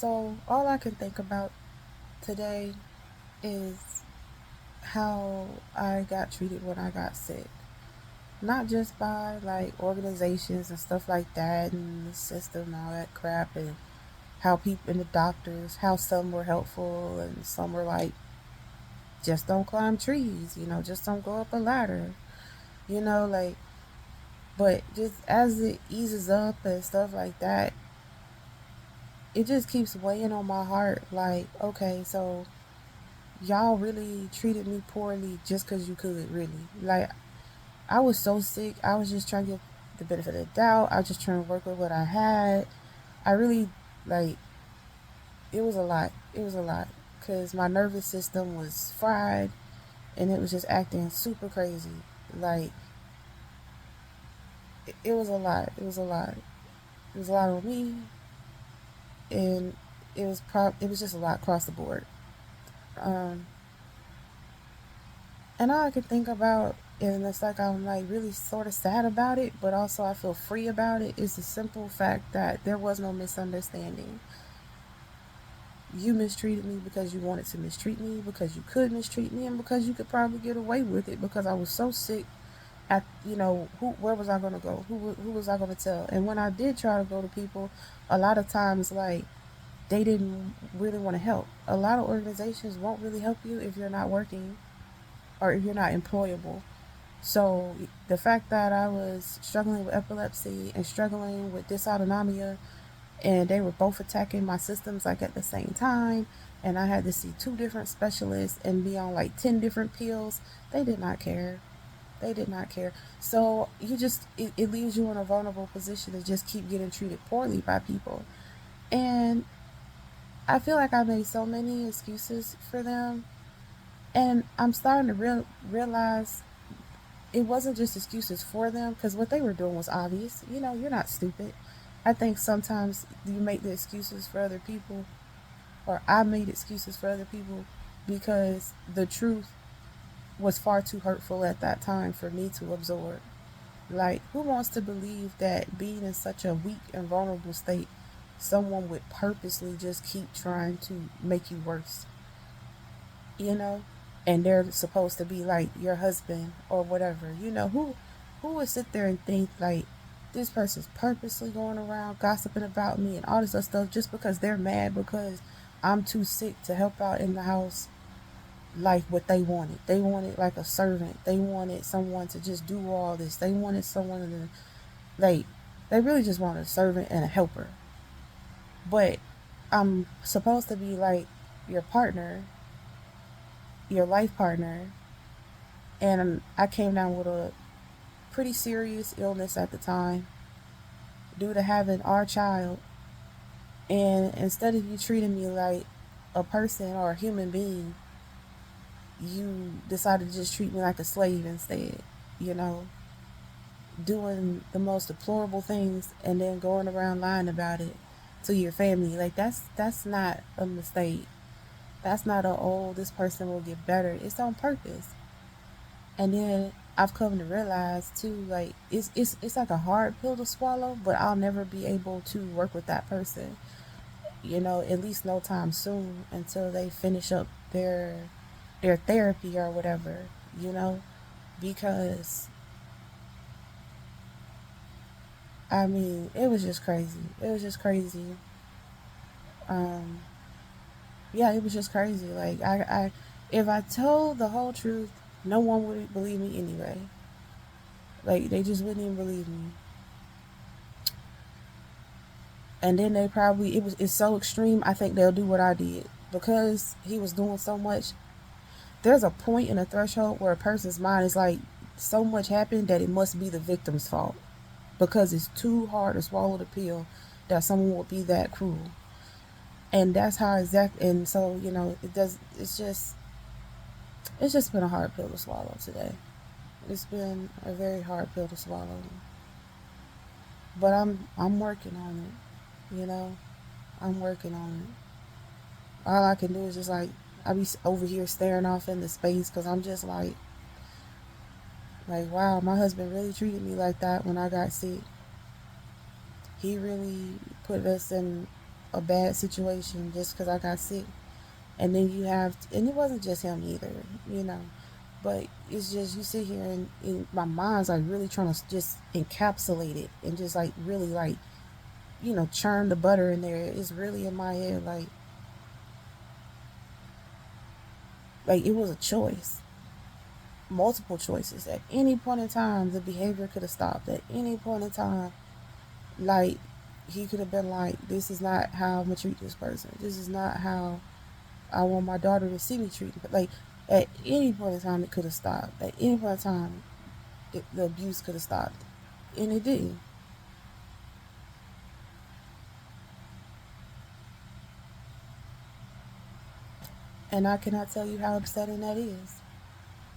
So all I can think about today is how I got treated when I got sick. Not just by like organizations and stuff like that and the system and all that crap, and how people and the doctors, how some were helpful and some were like, just don't climb trees, just don't go up a ladder, like, but just as it eases up and stuff like that, it just keeps weighing on my heart. Like, okay, so y'all really treated me poorly just because you could, really. Like, I was so sick. I was just trying to get the benefit of the doubt. I was just trying to work with what I had. I really, like, it was a lot. It was a lot. Because my nervous system was fried and it was just acting super crazy. Like, it was a lot. It was a lot. It was a lot on me. And it was just a lot across the board. Um, and all I can think about, and it's like I'm like really sort of sad about it, but also I feel free about it, is the simple fact that there was no misunderstanding. You mistreated me because you wanted to mistreat me, because you could mistreat me, and because you could probably get away with it because I was so sick. At where was I gonna go? Who was I gonna tell? And when I did try to go to people, a lot of times like they didn't really want to help. A lot of organizations won't really help you if you're not working or if you're not employable. So the fact that I was struggling with epilepsy and struggling with dysautonomia, and they were both attacking my systems like at the same time, and I had to see two different specialists and be on like 10 different pills, they did not care. They did not care. So it leaves you in a vulnerable position to just keep getting treated poorly by people. And I feel like I made so many excuses for them. And I'm starting to realize it wasn't just excuses for them, because what they were doing was obvious. You're not stupid. I think sometimes you make the excuses for other people, or I made excuses for other people, because the truth was far too hurtful at that time for me to absorb. Like, who wants to believe that being in such a weak and vulnerable state, someone would purposely just keep trying to make you worse, you know? And they're supposed to be like your husband or whatever. Who would sit there and think like this person's purposely going around gossiping about me and all this other stuff just because they're mad because I'm too sick to help out in the house like what they wanted. They wanted like a servant. They wanted someone to just do all this. They wanted someone to, like, they really just wanted a servant and a helper. But I'm supposed to be like your partner, your life partner, and I came down with a pretty serious illness at the time due to having our child. And instead of you treating me like a person or a human being, you decided to just treat me like a slave instead. You know, doing the most deplorable things and then going around lying about it to your family. Like, that's not a mistake. That's not a, oh, this person will get better. It's on purpose. And then I've come to realize too, like, it's like a hard pill to swallow, but I'll never be able to work with that person, at least no time soon, until they finish up their therapy or whatever, you know? Because I mean, it was just crazy. It was just crazy. Um, yeah, it was just crazy. Like, if I told the whole truth, no one would believe me anyway. Like, they just wouldn't even believe me. And then it's so extreme. I think they'll do what I did because he was doing so much. There's a point in a threshold where a person's mind is like, so much happened that it must be the victim's fault because it's too hard to swallow the pill that someone would be that cruel. And that's how exact. And so, it does. It's just been a hard pill to swallow today. It's been a very hard pill to swallow, but I'm working on it. I'm working on it. All I can do is just like, I be over here staring off into space because I'm just like, wow, my husband really treated me like that when I got sick. He really put us in. a bad situation just because I got sick. And then you have, and it wasn't just him either, you know. But it's just you sit here and my mind's like really trying to just encapsulate it and just like really like churn the butter in there. It's really in my head like it was a choice, multiple choices. At any point in time, the behavior could have stopped. At any point in time, like he could have been like, "This is not how I'm gonna treat this person. This is not how I want my daughter to see me treated." But like at any point in time, it could have stopped. At any point in time, the abuse could have stopped, and it didn't. And I cannot tell you how upsetting that is,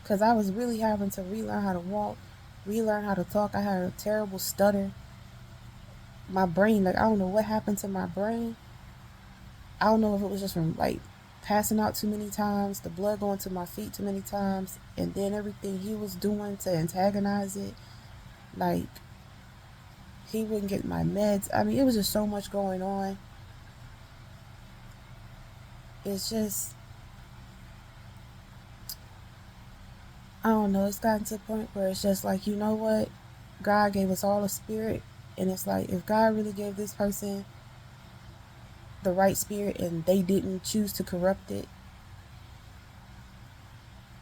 because I was really having to relearn how to walk, relearn how to talk. I had a terrible stutter. My brain, like I don't know what happened to my brain. I don't know if it was just from like passing out too many times, the blood going to my feet too many times, and then everything he was doing to antagonize it. Like he wouldn't get my meds. I mean, it was just so much going on. It's just, I don't know. It's gotten to the point where it's just like, you know what? God gave us all a spirit, and it's like if God really gave this person the right spirit and they didn't choose to corrupt it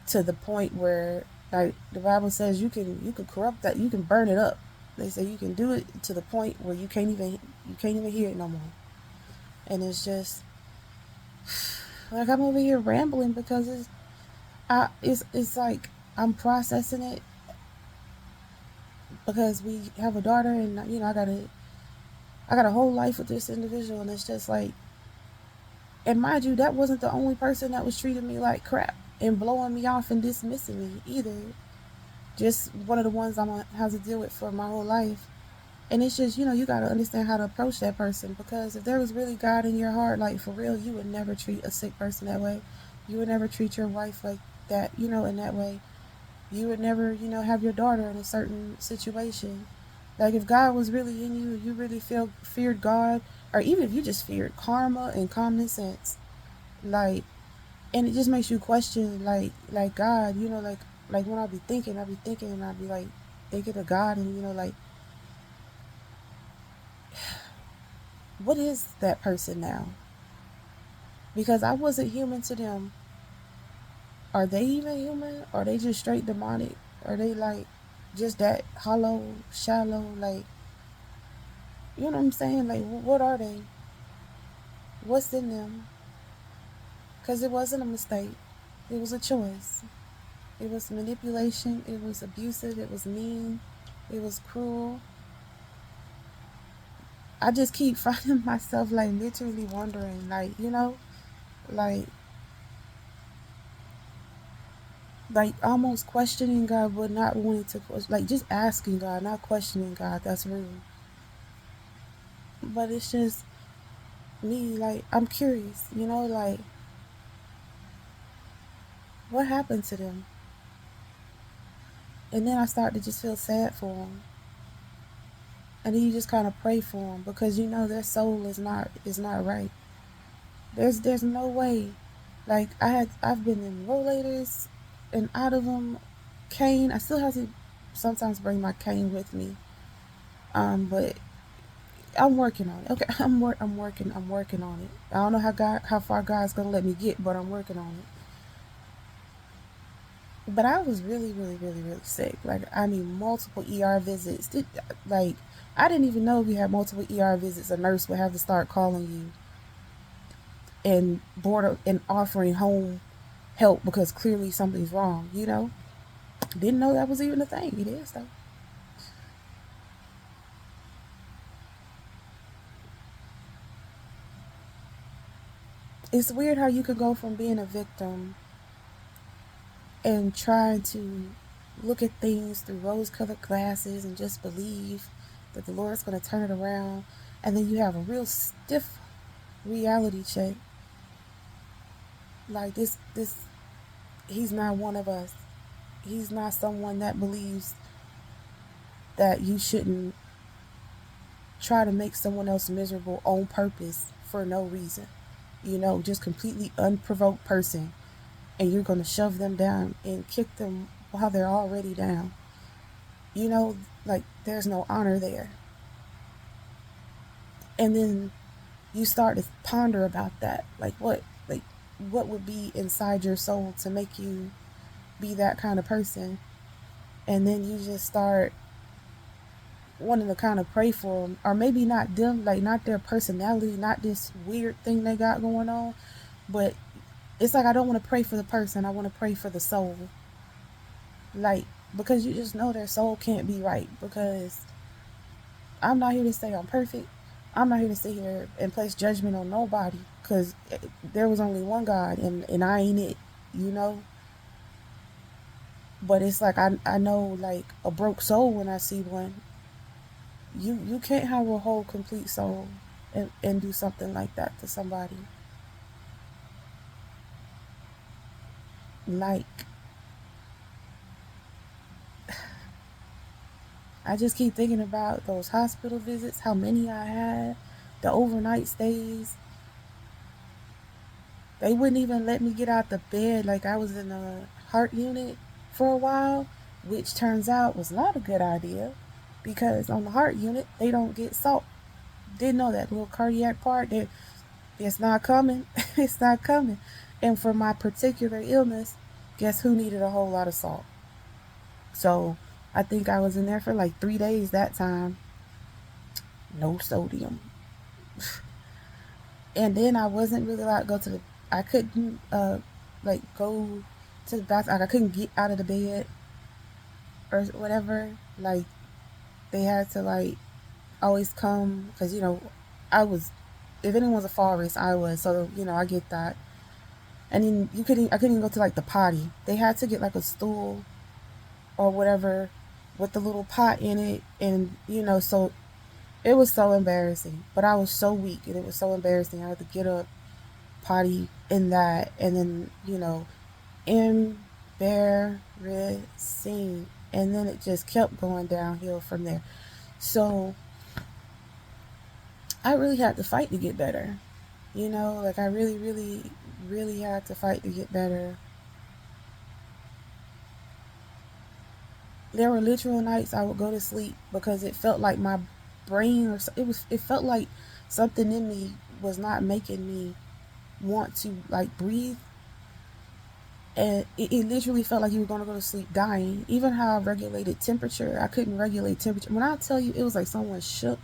to the point where, like the Bible says, you can corrupt that, you can burn it up. They say you can do it to the point where you can't even hear it no more. And it's just like I'm over here rambling because it's like I'm processing it because we have a daughter, and I got a whole life with this individual, and it's just like, and mind you, that wasn't the only person that was treating me like crap and blowing me off and dismissing me either. Just one of the ones I'm gonna have to deal with for my whole life. And it's just, you got to understand how to approach that person, because if there was really God in your heart, like for real, you would never treat a sick person that way. You would never treat your wife like that, in that way. You would never, have your daughter in a certain situation. Like if God was really in you, you really feared God, or even if you just feared karma and common sense, like, and it just makes you question, like God, like when I be thinking, and I be like thinking of God, and like, what is that person now? Because I wasn't human to them. Are they even human? Are they just straight demonic? Are they like just that hollow, shallow, like, you know what I'm saying? Like, what are they? What's in them? Because it wasn't a mistake. It was a choice. It was manipulation. It was abusive. It was mean. It was cruel. I just keep finding myself like literally wondering, like, like almost questioning God, but not wanting to like just asking God, not questioning God. That's rude. But it's just me, like I'm curious, like what happened to them? And then I start to just feel sad for them, and then you just kind of pray for them because their soul is not right. There's no way. Like I've been in rollators and out of them, cane. I still have to sometimes bring my cane with me. But I'm working on it. Okay, I'm working on it. I don't know how far God's gonna let me get, but I'm working on it. But I was really, really, really, really sick. Like I mean, multiple ER visits. Like I didn't even know if you had multiple ER visits. A nurse would have to start calling you and offering home help because clearly something's wrong. Didn't know that was even a thing. It is though. It's weird how you could go from being a victim and trying to look at things through rose colored glasses and just believe that the Lord's going to turn it around. And then you have a real stiff reality check. Like he's not one of us. He's not someone that believes that you shouldn't try to make someone else miserable on purpose for no reason, just completely unprovoked person, and you're going to shove them down and kick them while they're already down. You know, like there's no honor there. And then you start to ponder about that. What would be inside your soul to make you be that kind of person? And then you just start wanting to kind of pray for them, or maybe not them, like not their personality, not this weird thing they got going on, but it's like I don't want to pray for the person, I want to pray for the soul. Like, because you just know their soul can't be right. Because I'm not here to say I'm perfect. I'm not here to sit here and place judgment on nobody, because there was only one God, and I ain't it, you know? But it's like I know, like, a broke soul when I see one. You can't have a whole complete soul and do something like that to somebody. Like, I just keep thinking about those hospital visits, how many I had, the overnight stays. They wouldn't even let me get out the bed. Like, I was in a heart unit for a while, which turns out was not a good idea, because on the heart unit, they don't get salt. Didn't know that little cardiac part. It's not coming. It's not coming. And for my particular illness, guess who needed a whole lot of salt? So I think I was in there for like 3 days that time. No sodium. And then I wasn't really allowed to go to the. I couldn't like go to the bathroom. Like, I couldn't get out of the bed or whatever. Like, they had to like always come, because I was. If anyone's a fall risk, I was. So I get that. And then I couldn't even go to like the potty. They had to get like a stool or whatever with the little pot in it, and so it was so embarrassing. But I was so weak, and it was so embarrassing. I had to get up, potty in that, and then embarrassing, and then it just kept going downhill from there. So I really had to fight to get better. Like, I really, really, really had to fight to get better. There were literal nights I would go to sleep because it felt like my brain, or it felt like something in me was not making me want to like breathe. And it literally felt like you were going to go to sleep dying. Even how I regulated temperature, I couldn't regulate temperature. When I tell you, it was like someone shook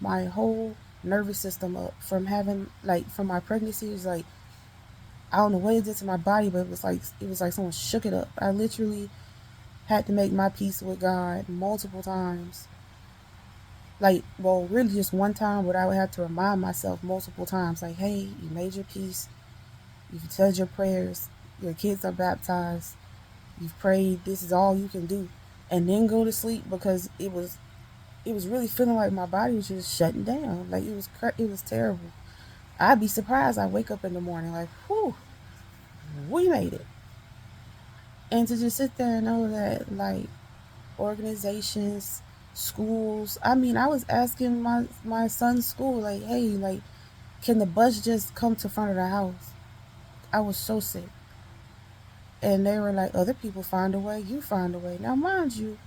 my whole nervous system up from having, like, from my pregnancy. It was like, I don't know what it did to my body, but it was like someone shook it up. I literally had to make my peace with God multiple times. Like, well, really just one time, but I would have to remind myself multiple times, like, hey, you made your peace, you've said your prayers, your kids are baptized, you've prayed, this is all you can do. And then go to sleep, because it was really feeling like my body was just shutting down. Like, it was terrible. I'd be surprised I wake up in the morning like, whew, we made it. And to just sit there and know that, like, organizations, schools, I mean, I was asking my son's school, like, hey, like, can the bus just come to front of the house? I was so sick. And they were like, other people find a way, you find a way. Now, mind you,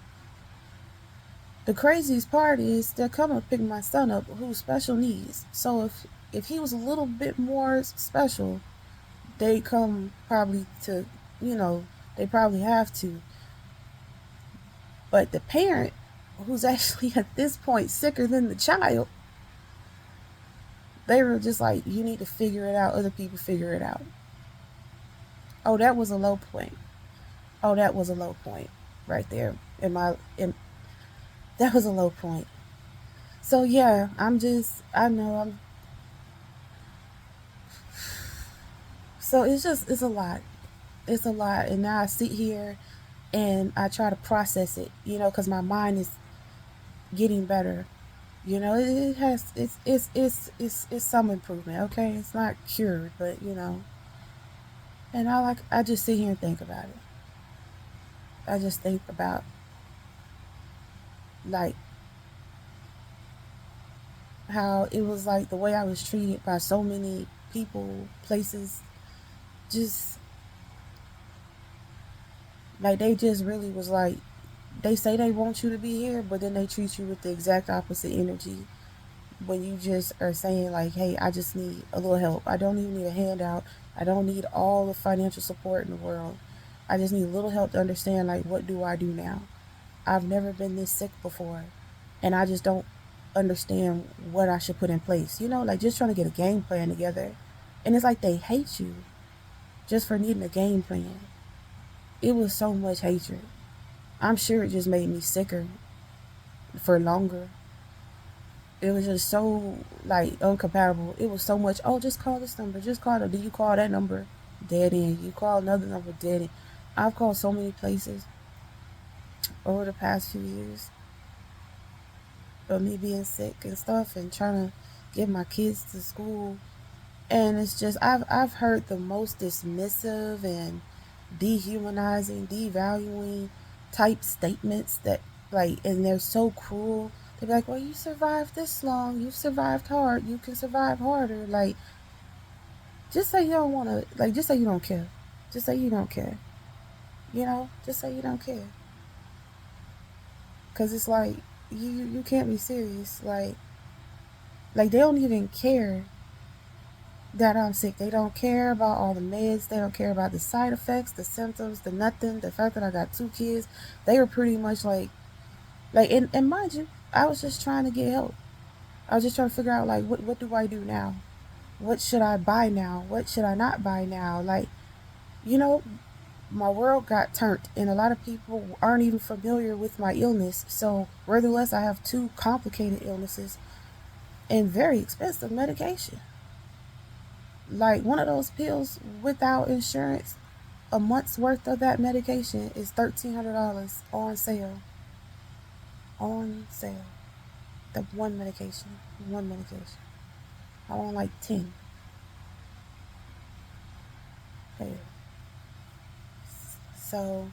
the craziest part is they're coming to pick my son up who's special needs. So if he was a little bit more special, they come probably to, they probably have to. But the parent, who's actually at this point sicker than the child, they were just like, you need to figure it out. Other people figure it out. Oh, that was a low point. Oh, that was a low point right there. That was a low point. So yeah, I know I'm. So it's a lot. It's a lot, and now I sit here and I try to process it, because my mind is getting better. It has it's some improvement. Okay, it's not cured, but and I just sit here and think about it. I just think about, like, how it was like the way I was treated by so many people, places, just like they just really was like, they say they want you to be here, but then they treat you with the exact opposite energy when you just are saying like, hey, I just need a little help. I don't even need a handout. I don't need all the financial support in the world. I just need a little help to understand like, what do I do now? I've never been this sick before, and I just don't understand what I should put in place. Like just trying to get a game plan together. And it's like they hate you just for needing a game plan. It was so much hatred. I'm sure it just made me sicker for longer. It was just so like incompatible. It was so much. Oh, just call this number. Just call it. Do you call that number? Dead end. You call another number. Dead end. I've called so many places over the past few years of me being sick and stuff, and trying to get my kids to school. And it's just I've heard the most dismissive and dehumanizing, devaluing type statements that like, and they're so cruel. They're like, well, you survived this long, you've survived hard, you can survive harder. Like, just say you don't want to, like, just say you don't care. Just say you don't care. Just say you don't care. Because it's like, you can't be serious. Like they don't even care that I'm sick. They don't care about all the meds. They don't care about the side effects, the symptoms, the nothing. The fact that I got two kids. They were pretty much like, and mind you, I was just trying to get help. I was just trying to figure out like, what do I do now? What should I buy now? What should I not buy now? Like, you know, my world got turned, and a lot of people aren't even familiar with my illness. So, nevertheless, I have two complicated illnesses and very expensive medication. Like one of those pills without insurance, a month's worth of that medication is $1,300 on sale. On sale. The one medication. One medication. I want like 10. Hey. So,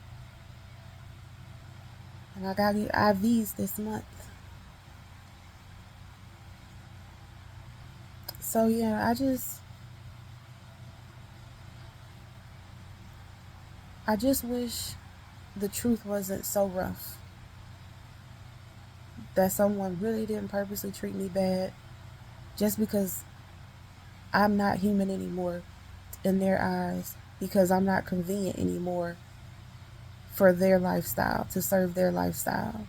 and I gotta get IVs this month. So yeah, I just wish the truth wasn't so rough. That someone really didn't purposely treat me bad just because I'm not human anymore in their eyes, because I'm not convenient anymore for their lifestyle, to serve their lifestyle.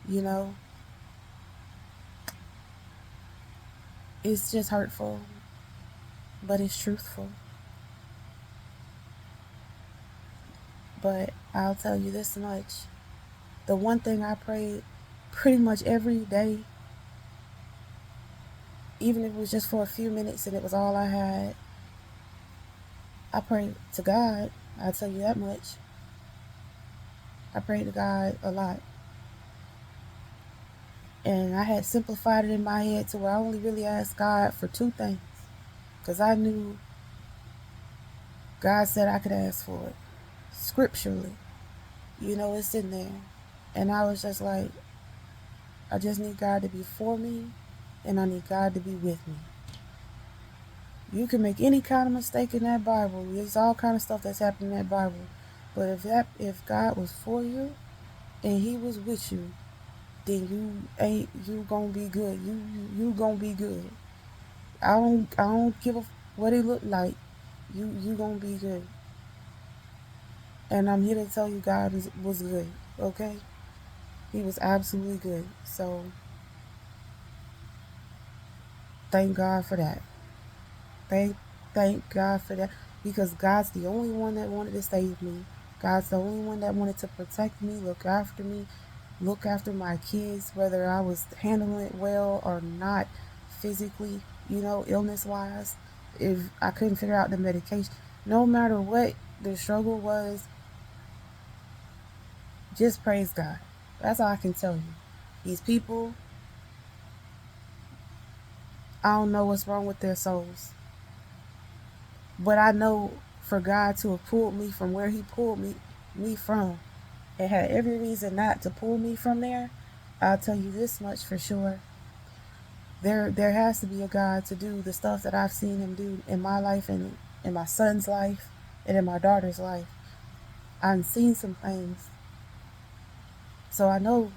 You know, it's just hurtful, but it's truthful. But I'll tell you this much: the one thing I prayed pretty much every day, even if it was just for a few minutes and it was all I had, I prayed to God. I'll tell you that much. I prayed to God a lot. And I had simplified it in my head to where I only really asked God for two things. Because I knew God said I could ask for it. Scripturally. It's in there. And I was just like, I just need God to be for me, and I need God to be with me. You can make any kind of mistake in that Bible. There's all kind of stuff that's happening in that Bible. But if God was for you and He was with you, then you gonna be good. You gonna be good. I don't give a what it look like. You gonna be good. And I'm here to tell you God was good. Okay, He was absolutely good. So thank God for that. Thank thank God for that, because God's the only one that wanted to save me. God's the only one that wanted to protect me, look after my kids, whether I was handling it well or not physically, illness wise. If I couldn't figure out the medication, no matter what the struggle was, just praise God. That's all I can tell you. These people, I don't know what's wrong with their souls. But I know for God to have pulled me from where He pulled me from, and had every reason not to pull me from there, I'll tell you this much for sure. There has to be a God to do the stuff that I've seen him do in my life and in my son's life and in my daughter's life. I've seen some things. So I know,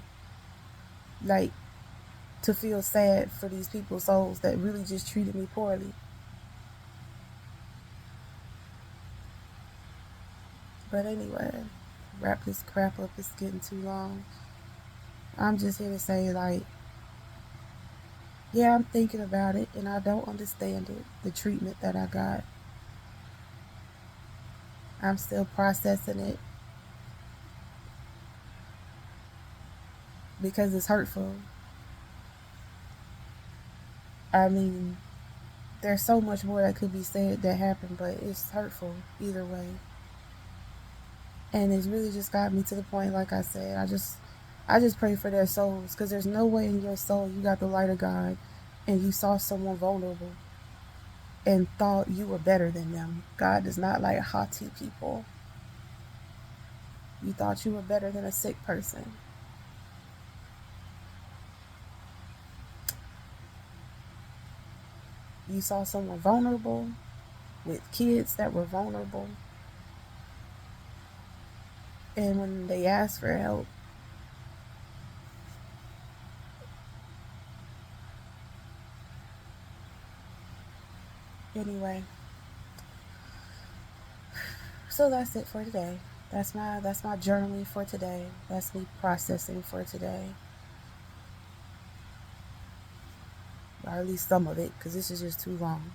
like, to feel sad for these people's souls that really just treated me poorly. But anyway, wrap this crap up. It's getting too long. I'm just here to say, like, yeah, I'm thinking about it and I don't understand it, the treatment that I got. I'm still processing it because it's hurtful. I mean, there's so much more that could be said that happened, but it's hurtful either way. And it's really just got me to the point, like I said, I just pray for their souls because there's no way in your soul you got the light of God and you saw someone vulnerable and thought you were better than them. God does not like haughty people. You thought you were better than a sick person. You saw someone vulnerable with kids that were vulnerable. And when they asked for help, anyway. So that's it for today. That's my journaling for today. That's me processing for today. Or at least some of it, because this is just too long.